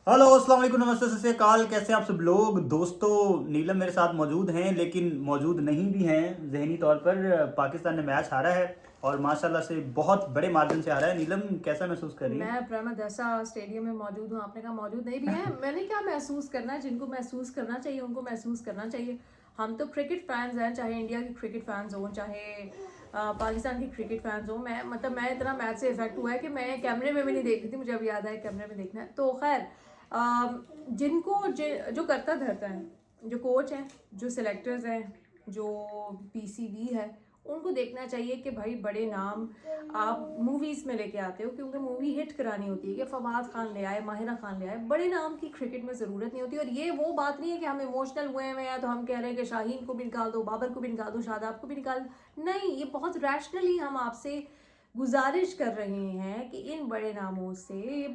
Hello अस्सलाम वालेकुम नमस्ते सत श्री अकाल। कैसे हैं आप सब लोग। दोस्तों नीलम मेरे साथ मौजूद हैं लेकिन मौजूद नहीं भी हैं जहनी तौर पर। पाकिस्तान ने मैच हारा है और माशाल्लाह से बहुत बड़े मार्जिन से हारा है। नीलम कैसा महसूस कर रही मैं हैं? अब्राहम दसा स्टेडियम में मौजूद हूँ। आपने कहा मौजूद नहीं भी है। मैंने क्या महसूस करना है, जिनको महसूस करना चाहिए उनको महसूस करना चाहिए। हम तो क्रिकेट फैंस हैं, चाहे इंडिया के क्रिकेट फैंस हों चाहे पाकिस्तान के क्रिकेट फैंस हों। मैं इतना मैच से इफेक्ट हुआ है कि मैं कैमरे में भी नहीं देख रही थी। मुझे अब याद आया कैमरे में देखना है। तो खैर जो करता धरता है, जो कोच हैं, जो सिलेक्टर्स हैं, जो पीसीबी है, उनको देखना चाहिए कि भाई बड़े नाम आप मूवीज़ में लेके आते हो क्योंकि मूवी हिट करानी होती है कि फवाद खान ले आए, माहिरा खान ले आए। बड़े नाम की क्रिकेट में ज़रूरत नहीं होती। और ये वो बात नहीं है कि हम इमोशनल हुए हैं तो हम कह रहे हैं कि शाहीन को भी निकाल दो, बाबर को भी निकाल दो, शादाब को भी निकाल दो। नहीं, ये बहुत रैशनली हम आपसे गुजारिश कर रहे हैं कि इन बड़े नामों से ये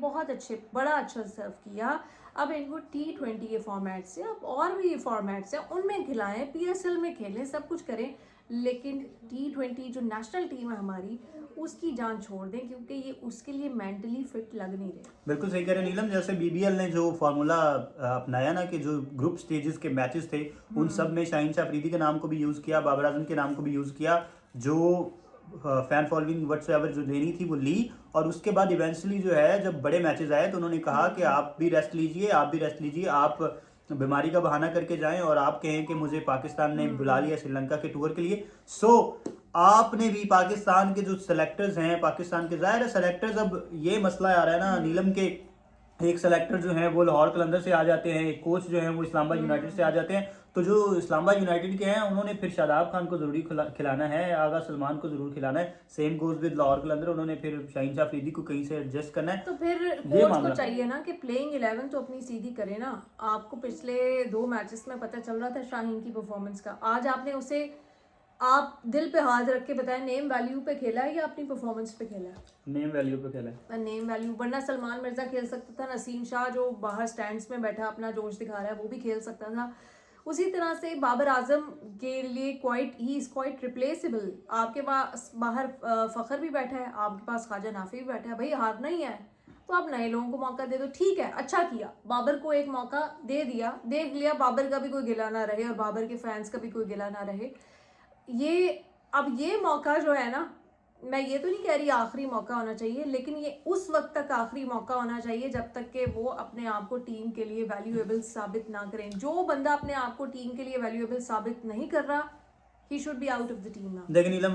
बड़ा अच्छा सर्व किया। अब इनको T20 के फॉर्मेट से, अब और भी फॉर्मेट्स हैं उनमें खिलाएं, PSL में खेलें, सब कुछ करें, लेकिन T20 जो नेशनल टीम है हमारी, उसकी जान छोड़ दें क्योंकि ये उसके लिए मेंटली फिट लग नहीं रहे। बिल्कुल सही कह रहे हैं नीलम। जैसे बीबीएल ने जो फार्मूला अपनाया ना कि जो ग्रुप स्टेजेस के मैचेस थे उन सब में शाहीन शाह अफरीदी के नाम को भी यूज़ किया, बाबर आजम के नाम को भी यूज़ किया। जो फैन फॉलोइंग व्हाट्सएवर जो लेनी थी वो ली। और उसके बाद इवेंचुअली जो है जब बड़े मैचेस आए तो उन्होंने कहा कि आप भी रेस्ट लीजिए, आप भी रेस्ट लीजिए, आप बीमारी का बहाना करके जाएं और आप कहें कि मुझे पाकिस्तान ने बुला लिया श्रीलंका के टूर के लिए। सो आपने भी पाकिस्तान के जो सेलेक्टर्स हैं, पाकिस्तान के ज़ाहिर है सेलेक्टर्स, अब ये मसला आ रहा है ना नीलम के, एक सेलेक्टर जो हैं वो लाहौर कलंदर से आ जाते हैं, एक कोच जो हैं वो इस्लामाबाद यूनाइटेड से आ जाते हैं। तो जो इस्लामाबाद यूनाइटेड के हैं उन्होंने फिर शादाब खान को ज़रूरी खिलाना है, आगा सलमान को ज़रूर खिलाना है। सेम गोज विद लाहौर कलंदर, उन्होंने फिर शाहीन शाह अफरीदी को कहीं से एडजस्ट करना है। तो फिर ये कोच को मामला चाहिए ना कि प्लेइंग 11 तो अपनी सीधी करे ना। आपको पिछले 2 मैचेस में पता चल रहा था शाहीन की परफॉर्मेंस का। आज आपने उसे, आप दिल पे हाथ रख के बताएं, नेम वैल्यू पे खेला है या अपनी परफॉर्मेंस पे खेला है? नेम वैल्यू पे खेला है। नेम वैल्यू, वरना सलमान मिर्जा खेल सकता था, नसीम शाह जो बाहर स्टैंड्स में बैठा अपना जोश दिखा रहा है वो भी खेल सकता था। उसी तरह से बाबर आजम के लिए ही इज क्वाइट रिप्लेसेबल। आपके पास बाहर फखर भी बैठा है, आपके पास ख्वाजा नाफी भी बैठा है। भाई हारना ही है तो आप नए लोगों को मौका दे दो। ठीक है, अच्छा किया, बाबर को एक मौका दे दिया, देख लिया, बाबर का भी कोई गिला ना रहे और बाबर के फैंस का भी कोई गिला ना रहे। ये अब ये मौका जो है ना, मैं ये तो नहीं कह रही आखिरी मौका होना चाहिए, लेकिन ये उस वक्त तक आखिरी मौका होना चाहिए जब तक कि वो अपने आप को टीम के लिए वैल्यूएबल साबित ना करें। जो बंदा अपने आप को टीम के लिए वैल्यूएबल साबित नहीं कर रहा, he should be out of the team ना। देखिए नीलम,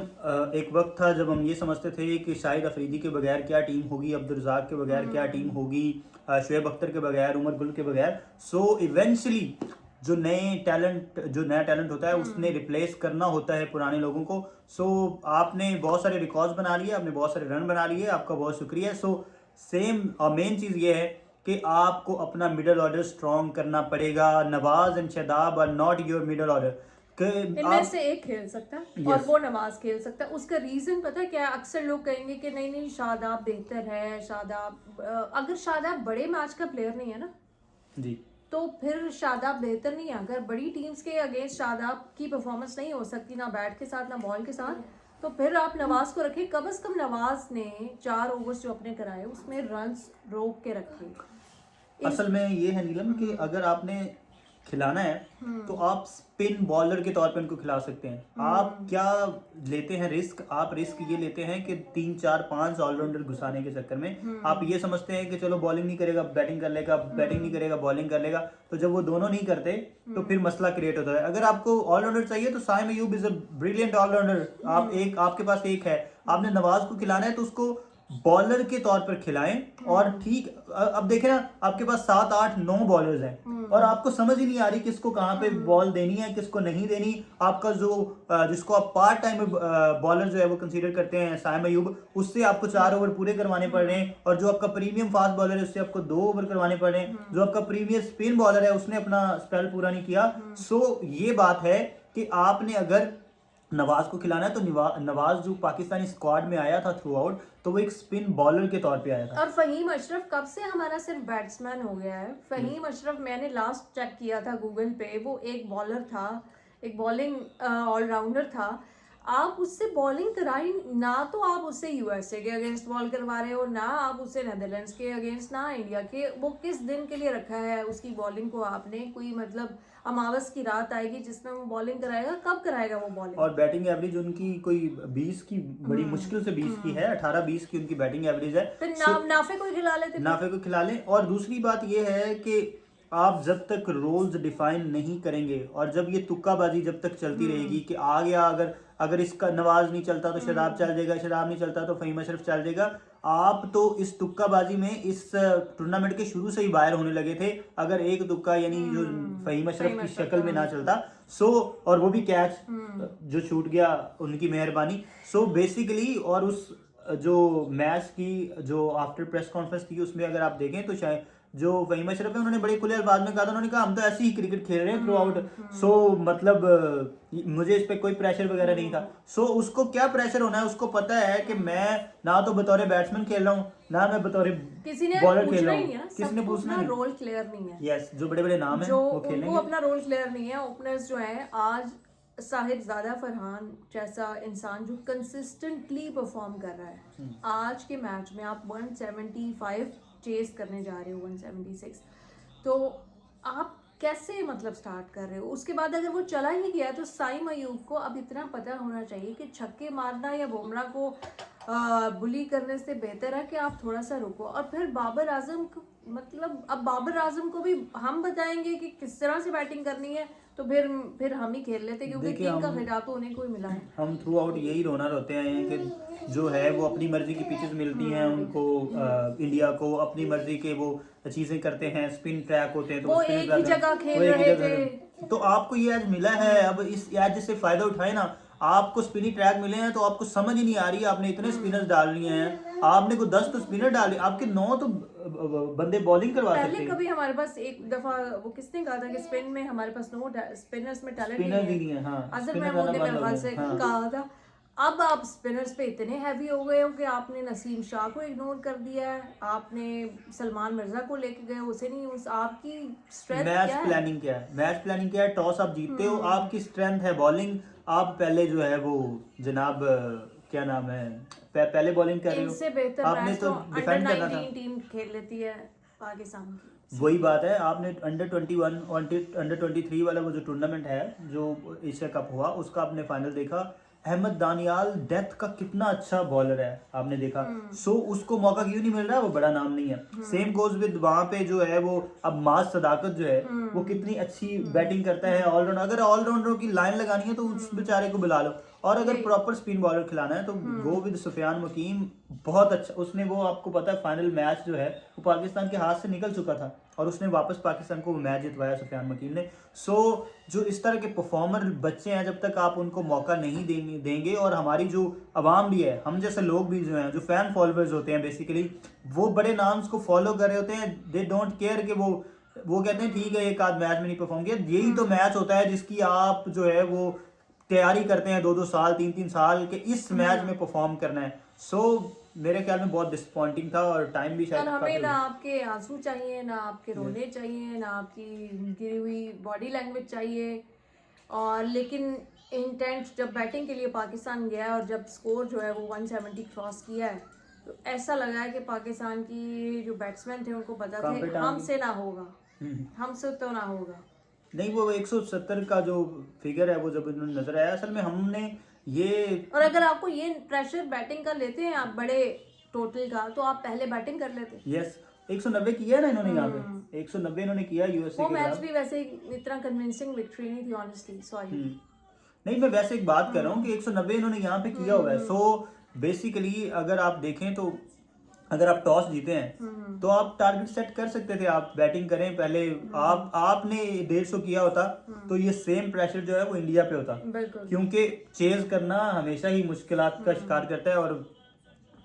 एक वक्त था जब हम ये समझते थे कि शाहिद अफरीदी के बगैर क्या टीम होगी, अब्दुल रज़ाक के बगैर क्या टीम होगी, शुएब अख्तर के बगैर, उमर गुल के बगैर। सो इवेंचुअली जो नया टैलेंट होता है उसने रिप्लेस करना होता है पुराने लोगों को। सो आपने बहुत सारे रिकॉर्ड्स बना लिए, आपने बहुत सारे रन बना लिए, आपका बहुत शुक्रिया। सो सेम और मेन चीज़ ये है कि आपको अपना मिडल ऑर्डर स्ट्रॉन्ग करना पड़ेगा। Nawaz and Shadab are not your middle order कि इनमें आप। से एक खेल सकता है और यस। वो नवाज खेल सकता है। उसका रीजन पता है क्या है? अक्सर लोग कहेंगे कि नहीं नहीं शादाब बेहतर है, शादाब अगर शादाब बड़े मैच का प्लेयर नहीं है ना, जी। तो फिर शादाब बेहतर नहीं है। अगर बड़ी टीम्स के अगेंस्ट शादाब की परफॉर्मेंस नहीं हो सकती, ना बैट के साथ ना बॉल के साथ, तो फिर आप नवाज को रखें। कम अज कम नवाज ने 4 ओवर्स जो अपने कराए उसमें रन्स रोक के रखे। इस असल में ये है नीलम कि अगर आपने खिलाना है तो आप स्पिन बॉलर के तौर पे उनको खिला सकते हैं। आप क्या लेते हैं रिस्क, आप रिस्क ये लेते हैं कि 3 4 5 ऑलराउंडर घुसाने के चक्कर में आप ये समझते हैं कि चलो बॉलिंग नहीं करेगा बैटिंग कर लेगा, बैटिंग नहीं करेगा बॉलिंग कर लेगा। तो जब वो दोनों नहीं करते तो फिर मसला क्रिएट होता है। अगर आपको ऑलराउंडर चाहिए तो Saim Ayub is a brilliant allrounder. आप एक, आपके पास एक है, आपने नवाज को खिलाना है तो उसको बॉलर के तौर पर खिलाएं। और ठीक अब देखें ना, आपके पास 7 8 9 बॉलर्स हैं और आपको समझ ही नहीं आ रही किसको कहाँ पे बॉल देनी है, किसको नहीं देनी। आपका जो जिसको आप पार्ट टाइम बॉलर जो है वो कंसीडर करते हैं साइम अयूब, उससे आपको 4 ओवर पूरे करवाने पड़ रहे हैं। और जो आपका प्रीमियम फास्ट बॉलर है उससे आपको 2 ओवर करवाने पड़ रहे हैं। जो आपका प्रीमियम स्पिन बॉलर है उसने अपना स्पेल पूरा नहीं किया। सो ये बात है कि आपने अगर नवाज को खिलाना है तो नवाज जो पाकिस्तानी स्क्वाड में आया था थ्रू आउट, तो वो एक स्पिन बॉलर के तौर पे आया था। और फहीम अशरफ कब से हमारा सिर्फ बैट्समैन हो गया है? फहीम अशरफ, मैंने लास्ट चेक किया था गूगल पे, वो एक बॉलर था, एक बॉलिंग ऑलराउंडर था। आप उससे बॉलिंग कराई ना, तो आप उससे यूएसए के अगेंस्ट बॉल करवा रहे हो ना, आप उससे नेदरलैंड्स के अगेंस्ट ना इंडिया के। वो किस दिन के लिए रखा है उसकी बॉलिंग को आपने? कोई मतलब अमावस की रात आएगी जिसमें वो बॉलिंग कराएगा, कब कराएगा वो बॉलिंग? और बैटिंग एवरेज उनकी कोई 20 की, बड़ी मुश्किल से 20 की है, 18-20 की उनकी बैटिंग एवरेज है। फिर So, नाफे को ही खिला लेते। नाफे को खिला लें। और दूसरी बात ये है कि आप जब तक रोल्स डिफाइन नहीं करेंगे और जब ये तुक्काबाजी जब तक चलती रहेगी कि आ गया, अगर अगर इसका नवाज नहीं चलता तो शराब चल जाएगा, शराब नहीं चलता तो फ़हीम अशरफ चल जाएगा, आप तो इस तुक्काबाजी में इस टूर्नामेंट के शुरू से ही बाहर होने लगे थे अगर एक तुक्का यानी जो फ़हीम अशरफ की शक्ल में ना चलता। सो और वो भी कैच जो छूट गया उनकी मेहरबानी। सो बेसिकली और उस जो मैच की जो आफ्टर प्रेस कॉन्फ्रेंस थी उसमें अगर आप देखें तो शायद जो फ़हीम अशरफ है उन्होंने बड़े खुले अल्फाज में कहा था, उन्होंने कहा हम तो ऐसे ही क्रिकेट खेल रहे हैं थ्रू आउट। सो मतलब मुझे इस पे कोई प्रेशर वगैरह नहीं था। सो उसको क्या प्रेशर होना है, उसको पता है कि मैं ना तो बतौर बैट्समैन खेल रहा हूँ ना मैं बतौर किसी ने बॉलर खेल पूछना रहा ही हूँ, नहीं है ना, किसी ने सबको पूछना अपना नहीं। रोल क्लियर नहीं है। यस, जो बड़े बड़े नाम हैं जो वो उनको खेलेंगे। अपना रोल क्लियर नहीं है। ओपनर्स जो है आज साहिबजादा फरहान जैसा इंसान जो कंसिस्टेंटली परफॉर्म कर रहा है, आज के मैच में आप 175 चेस करने जा रहे हो, 176, तो आप कैसे मतलब स्टार्ट कर रहे हो? उसके बाद अगर वो चला ही गया तो साइम अयूब को अब इतना पता होना चाहिए कि छक्के मारना या बुमराह को बुली करने से बेहतर है कि आप थोड़ा सा रुको। और फिर बाबर आजम को, मतलब अब बाबर आजम को भी हम बताएंगे कि किस तरह से बैटिंग करनी है, तो फिर हम ही खेल लेते क्योंकि देखिए, किंग का खिताब तो उन्हें कोई मिला है। हम थ्रू आउट यही रोना रोते हैं कि जो है वो अपनी मर्जी की पिचेस मिलती हैं उनको, इंडिया को अपनी मर्जी के वो चीजें करते हैं, स्पिन ट्रैक होते हैं तो वो spin एक track ही है, जगह वो खेल एक ही रहे जगह थे। है। तो आपको ये एज मिला है, अब इस एज से फायदा उठाए ना। आपको स्पिनी ट्रैक मिले हैं तो आपको समझ ही नहीं आ रही, आपने इतने स्पिनर्स डाल लिए हैं, आपने को 10 तो स्पिनर डाले, आपके 9 तो बंदे बॉलिंग करवा सकते पहले हैं। कभी हमारे पास एक दफा वो किसने कहा था कि स्पिन में हमारे पास नो स्पिनर्स में टैलेंट स्पिनर नहीं नहीं है। है, हाँ, अजहर स्पिनर महमूद ने आना मेरे बंद हो ख्याल गए, से हाँ। कहा था। अब आप स्पिनर्स पे इतने हैवी हो गए हो कि आपने नसीम शाह को इग्नोर कर दिया है, आपने सलमान मिर्जा को लेके गए, उसे नहीं। उस आपकी स्ट्रेंथ मैच क्या है? प्लानिंग क्या है, मैच प्लानिंग क्या है, टॉस आप जीतते हो, आपकी स्ट्रेंथ है बॉलिंग। आप पहले जो है वो जनाब क्या नाम है, पहले बॉलिंग कर रहे इनसे हो, बेहतर आपने मैच तो तो अंडर डिफेंड करना था। 19 टीम खेल लेती है पाकिस्तान की। वही बात है, आपने अंडर 21 और अंडर 23 वाला वो जो टूर्नामेंट है जो एशिया कप हुआ उसका आपने फाइनल देखा। अहमद दानियाल डेथ का कितना अच्छा बॉलर है आपने देखा। सो उसको मौका क्यों नहीं मिल रहा, वो बड़ा नाम नहीं है। सेम गोज विद वहां पे जो है वो अब माज सदाकत जो है वो कितनी अच्छी बैटिंग करता है ऑलराउंडर। अगर ऑलराउंडर की लाइन लगानी है तो उस बेचारे को बुला लो, और अगर प्रॉपर स्पिन बॉलर खिलाना है तो गो विद सुफियान मुकीम। बहुत अच्छा उसने, वो आपको पता है फाइनल मैच जो है वो पाकिस्तान के हाथ से निकल चुका था और उसने वापस पाकिस्तान को मैच जितवाया सुफियान मुकीम ने। सो जो इस तरह के परफॉर्मर बच्चे हैं, जब तक आप उनको मौका नहीं देंगे, और हमारी जो आवाम भी है, हम जैसे लोग भी जो हैं, जो फैन फॉलोअर्स होते हैं बेसिकली, वो बड़े नाम्स को फॉलो कर रहे होते हैं। दे डोंट केयर कि वो कहते हैं ठीक है एक आध मैच में नहीं परफॉर्म किया। यही तो मैच होता है जिसकी आप जो है वो तैयारी करते हैं 2-2 साल 3-3 साल के इस मैच में परफॉर्म करना है। सो मेरे ख्याल में बहुत डिसअपॉइंटिंग था और टाइम भी शायद और हमें काफी ना आपके आंसू चाहिए, ना आपके रोने चाहिए, ना आपकी गिरी हुई बॉडी लैंग्वेज चाहिए। और लेकिन इंटेंट जब बैटिंग के लिए पाकिस्तान गया और जब स्कोर जो है वो 170 क्रॉस किया है, तो ऐसा लगा है कि पाकिस्तान की जो बैट्समैन थे उनको पता थे हमसे ना होगा, हमसे तो ना होगा। नहीं, वो 170 का जो फिगर है वो जब इन्होंने नजर आया, असल में हमने ये, और अगर आपको ये प्रेशर बैटिंग का लेते हैं आप बड़े टोटल का, तो आप पहले बैटिंग कर लेते। यस 190 किया ना इन्होंने यहाँ पे, 190 इन्होंने किया यूएसए वो के मैच खिलाफ। भी वैसे इतना कन्विंसिंग विक्ट्री नहीं थी ऑनेस्टली, सॉरी। नहीं, मैं वैसे एक बात कर रहा हूँ कि 190 इन्होंने यहाँ पे किया हुआ है। सो बेसिकली अगर आप देखें तो अगर आप टॉस जीते हैं तो आप टारगेट सेट कर सकते थे, आप बैटिंग करें पहले। आपने 150 किया होता तो ये सेम प्रेशर जो है वो इंडिया पे होता, बिल्कुल। क्योंकि चेज करना हमेशा ही मुश्किलात का शिकार करता है। और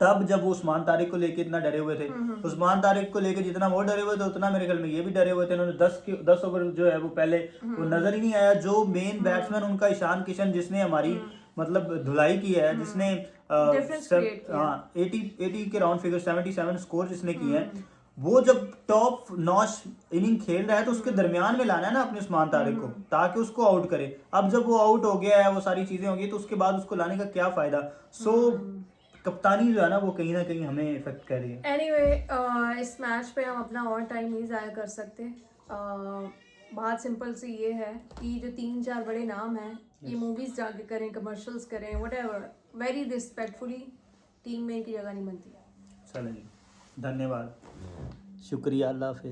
तब जब वो उस्मान तारिक को लेके इतना डरे हुए थे, उस्मान तारिक को लेके जितना वो डरे हुए थे उतना मेरे ख्याल में ये भी डरे हुए थे। उन्होंने 10 ओवर जो है वो पहले वो नजर ही नहीं आया। जो मेन बैट्समैन उनका ईशान किशन, जिसने हमारी मतलब धुलाई की है, जिसने 80 के राउंड फिगर 77 स्कोर जिसने किए हैं, वो जब टॉप नॉच इनिंग खेल रहा है तो उसके दरमियान में लाना है ना अपने उस्मान तारिक को, ताकि उसको आउट करे। अब जब वो आउट हो गया है, वो सारी चीजें हो गई, तो उसके बाद उसको लाने का क्या फायदा। सो कप्तानी जो है ना वो कहीं ना कहीं हमें इफेक्ट कर रही है। एनीवे इस मैच पे हम अपना और टाइम नहीं ज़ाया कर सकते। बात सिंपल सी ये है कि जो 3-4 बड़े नाम हैं ये मूवीज़ जाके करें, कमर्शियल्स करें, व्हाटएवर, वेरी रिस्पेक्टफुली टीम में इनकी जगह नहीं बनती। चलें जी, धन्यवाद, शुक्रिया, अल्लाह हाफिज़।